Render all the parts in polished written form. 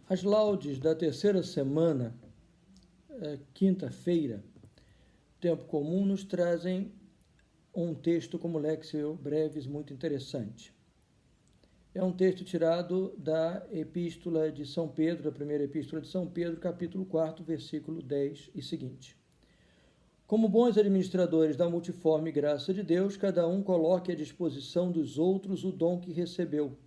As laudes da terceira semana, quinta-feira, tempo comum, nos trazem um texto como Lexio Brevis muito interessante. É um texto tirado da Epístola de São Pedro, da primeira Epístola de São Pedro, capítulo 4, versículo 10 e seguinte. Como bons administradores da multiforme graça de Deus, cada um coloque à disposição dos outros o dom que recebeu.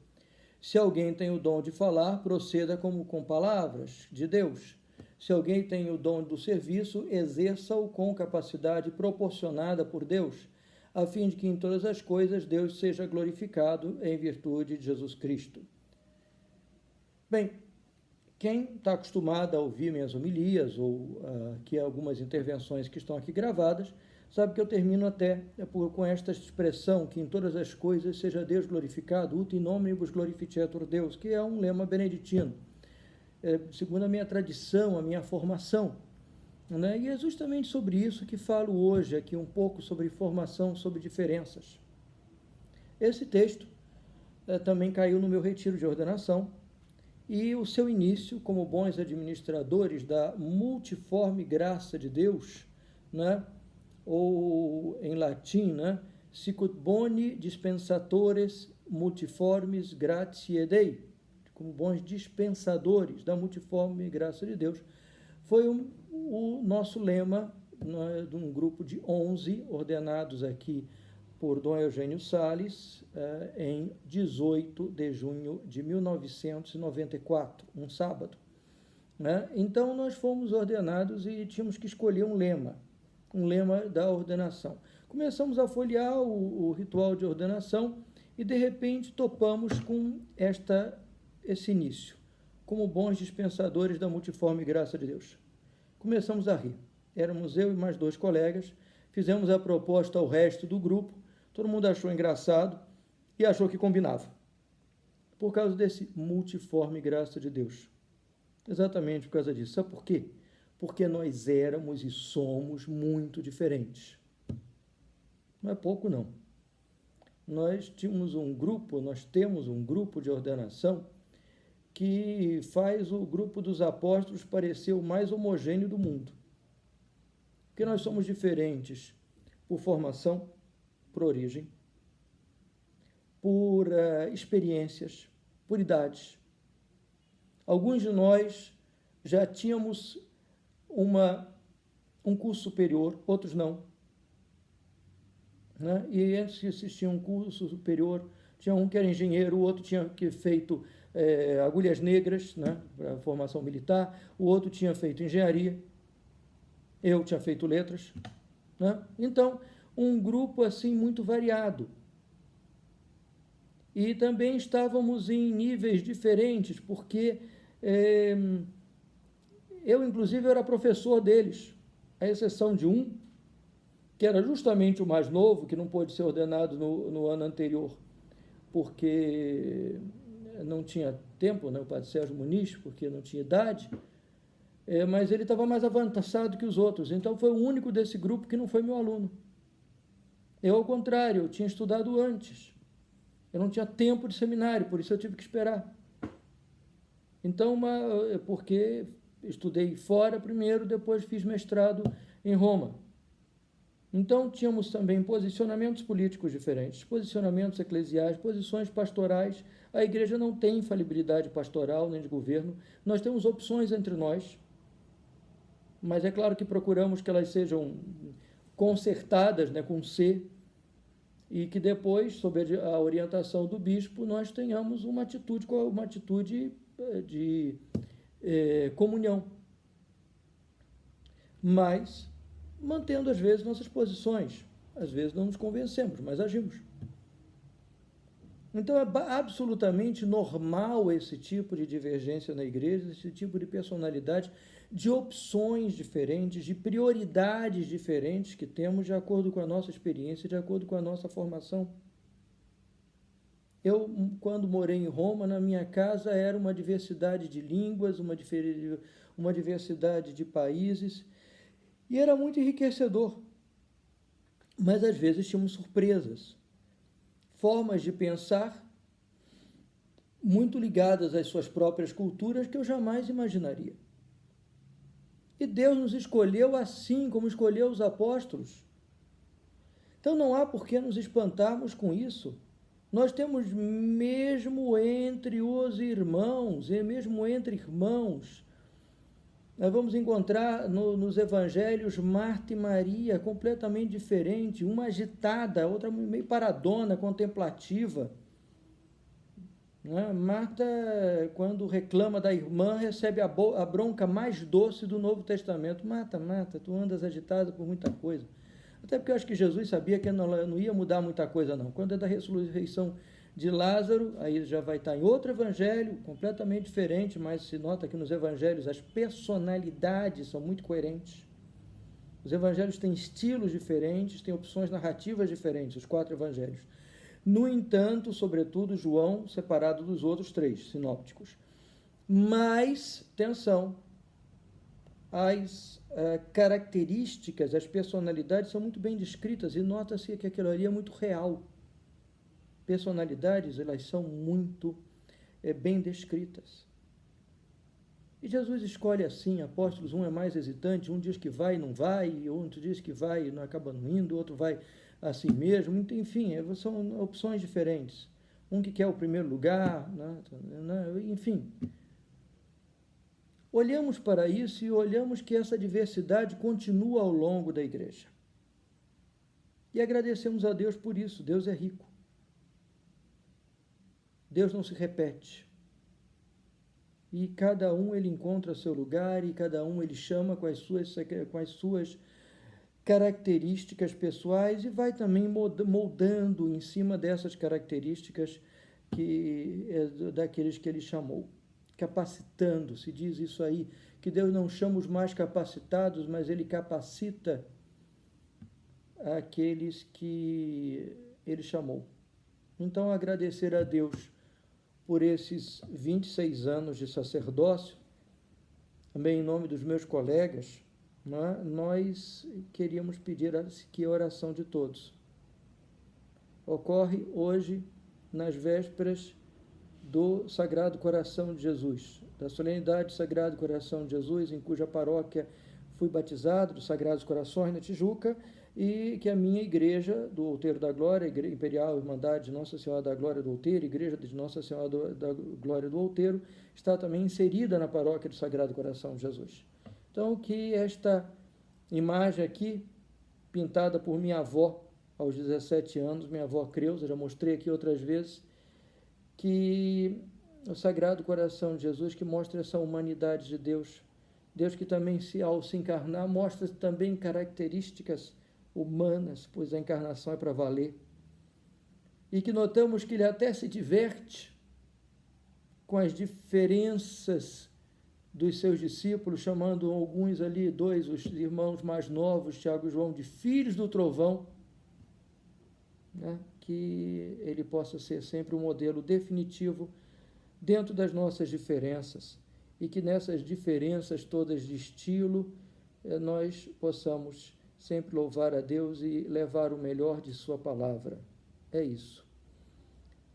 Se alguém tem o dom de falar, proceda como com palavras de Deus. Se alguém tem o dom do serviço, exerça-o com capacidade proporcionada por Deus, a fim de que em todas as coisas Deus seja glorificado em virtude de Jesus Cristo. Bem, quem está acostumado a ouvir minhas homilias ou aqui algumas intervenções que estão aqui gravadas, sabe que eu termino até com esta expressão, que em todas as coisas seja Deus glorificado, ut in omnibus glorificetur Deus, que é um lema beneditino, segundo a minha tradição, a minha formação. Né? E é justamente sobre isso que falo hoje, aqui um pouco sobre formação, sobre diferenças. Esse texto também caiu no meu retiro de ordenação, e o seu início, como bons administradores da multiforme graça de Deus, né? Ou em latim, né? Sicut boni dispensatores multiformes gratiae Dei, como bons dispensadores da multiforme graça de Deus, foi o nosso lema, né, de um grupo de 11 ordenados aqui por Dom Eugênio Salles, em 18 de junho de 1994, um sábado. Né? Então, nós fomos ordenados e tínhamos que escolher um lema da ordenação. Começamos a folhear o ritual de ordenação e, de repente, topamos com esse início, como bons dispensadores da multiforme graça de Deus. Começamos a rir. Éramos eu e mais 2 colegas, fizemos a proposta ao resto do grupo, todo mundo achou engraçado e achou que combinava, por causa desse multiforme graça de Deus. Exatamente por causa disso. Sabe por quê? Porque nós éramos e somos muito diferentes. Não é pouco, não. Nós temos um grupo de ordenação que faz o grupo dos apóstolos parecer o mais homogêneo do mundo. Porque nós somos diferentes por formação, por origem, por experiências, por idades. Alguns de nós já tínhamos um curso superior, outros não. Né? E antes que existia um curso superior, tinha um que era engenheiro, o outro tinha feito agulhas negras, né, para formação militar, o outro tinha feito engenharia, eu tinha feito letras. Né? Então, um grupo assim muito variado. E também estávamos em níveis diferentes, porque eu, inclusive, era professor deles, à exceção de um, que era justamente o mais novo, que não pôde ser ordenado no ano anterior, porque não tinha tempo, né, o padre Sérgio Muniz, porque não tinha idade, mas ele estava mais avançado que os outros, então foi o único desse grupo que não foi meu aluno. Eu, ao contrário, eu tinha estudado antes. Eu não tinha tempo de seminário, por isso eu tive que esperar. Então, porque estudei fora primeiro, depois fiz mestrado em Roma. Então, tínhamos também posicionamentos políticos diferentes, posicionamentos eclesiais, posições pastorais. A igreja não tem infalibilidade pastoral nem de governo. Nós temos opções entre nós, mas é claro que procuramos que elas sejam consertadas, né, com C, e que depois, sob a orientação do bispo, nós tenhamos uma atitude de comunhão. Mas mantendo, às vezes, nossas posições. Às vezes não nos convencemos, mas agimos. Então, é absolutamente normal esse tipo de divergência na igreja, esse tipo de personalidade, de opções diferentes, de prioridades diferentes que temos de acordo com a nossa experiência, de acordo com a nossa formação. Eu, quando morei em Roma, na minha casa era uma diversidade de línguas, uma diversidade de países, e era muito enriquecedor. Mas, às vezes, tínhamos surpresas, formas de pensar muito ligadas às suas próprias culturas que eu jamais imaginaria. E Deus nos escolheu assim como escolheu os apóstolos. Então não há por que nos espantarmos com isso. Nós temos mesmo entre os irmãos, e mesmo entre irmãos, nós vamos encontrar nos evangelhos Marta e Maria completamente diferentes, uma agitada, a outra meio paradona, contemplativa. Marta, quando reclama da irmã, recebe a bronca mais doce do Novo Testamento. Marta, tu andas agitada por muita coisa. Até porque eu acho que Jesus sabia que não ia mudar muita coisa, não. Quando é da ressurreição de Lázaro, aí já vai estar em outro evangelho, completamente diferente, mas se nota que nos evangelhos as personalidades são muito coerentes. Os evangelhos têm estilos diferentes, têm opções narrativas diferentes, os 4 evangelhos. No entanto, sobretudo, João, separado dos outros 3 sinópticos. Mas, atenção, as características, as personalidades são muito bem descritas e nota-se que aquilo ali é muito real. Personalidades, elas são muito bem descritas. E Jesus escolhe assim, apóstolos, um é mais hesitante, um diz que vai e não vai, outro diz que vai e não acaba não indo, outro vai assim mesmo, enfim, são opções diferentes. Um que quer o primeiro lugar, enfim. Olhamos para isso e olhamos que essa diversidade continua ao longo da igreja. E agradecemos a Deus por isso. Deus é rico. Deus não se repete. E cada um ele encontra seu lugar e cada um ele chama com as suas características pessoais e vai também moldando em cima dessas características daqueles que ele chamou. Capacitando, se diz isso aí, que Deus não chama os mais capacitados, mas ele capacita aqueles que ele chamou. Então, agradecer a Deus por esses 26 anos de sacerdócio, também em nome dos meus colegas, nós queríamos pedir aqui a oração de todos. Ocorre hoje, nas vésperas do Sagrado Coração de Jesus, da solenidade do Sagrado Coração de Jesus, em cuja paróquia fui batizado, dos Sagrados Corações, na Tijuca, e que a minha igreja do Outeiro da Glória, Igreja Imperial Irmandade de Nossa Senhora da Glória do Outeiro, Igreja de Nossa Senhora da Glória do Outeiro, está também inserida na paróquia do Sagrado Coração de Jesus. Então, que esta imagem aqui, pintada por minha avó aos 17 anos, minha avó Creuza, já mostrei aqui outras vezes, que o Sagrado Coração de Jesus, que mostra essa humanidade de Deus, Deus que também, ao se encarnar, mostra também características humanas, pois a encarnação é para valer, e que notamos que ele até se diverte com as diferenças dos seus discípulos, chamando alguns ali, os irmãos mais novos, Tiago e João, de filhos do trovão, que ele possa ser sempre um modelo definitivo dentro das nossas diferenças e que nessas diferenças todas de estilo nós possamos sempre louvar a Deus e levar o melhor de sua palavra. É isso.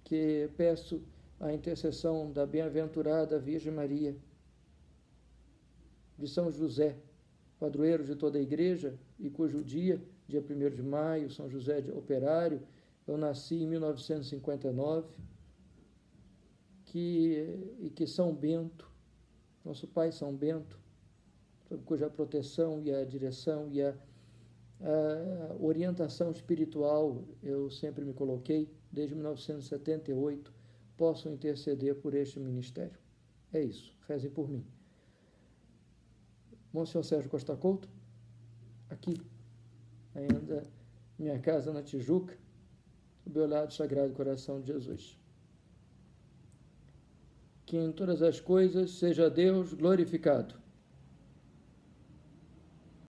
Que peço a intercessão da bem-aventurada Virgem Maria, de São José, padroeiro de toda a igreja e cujo dia 1º de maio, São José de Operário, eu nasci em 1959, e que São Bento, nosso pai São Bento, sob cuja proteção e a direção e a orientação espiritual eu sempre me coloquei, desde 1978, possam interceder por este ministério. É isso, rezem por mim. Monsenhor Sérgio Costa Couto, aqui, ainda minha casa na Tijuca, sob o olhar do Sagrado Coração de Jesus. Que em todas as coisas seja Deus glorificado.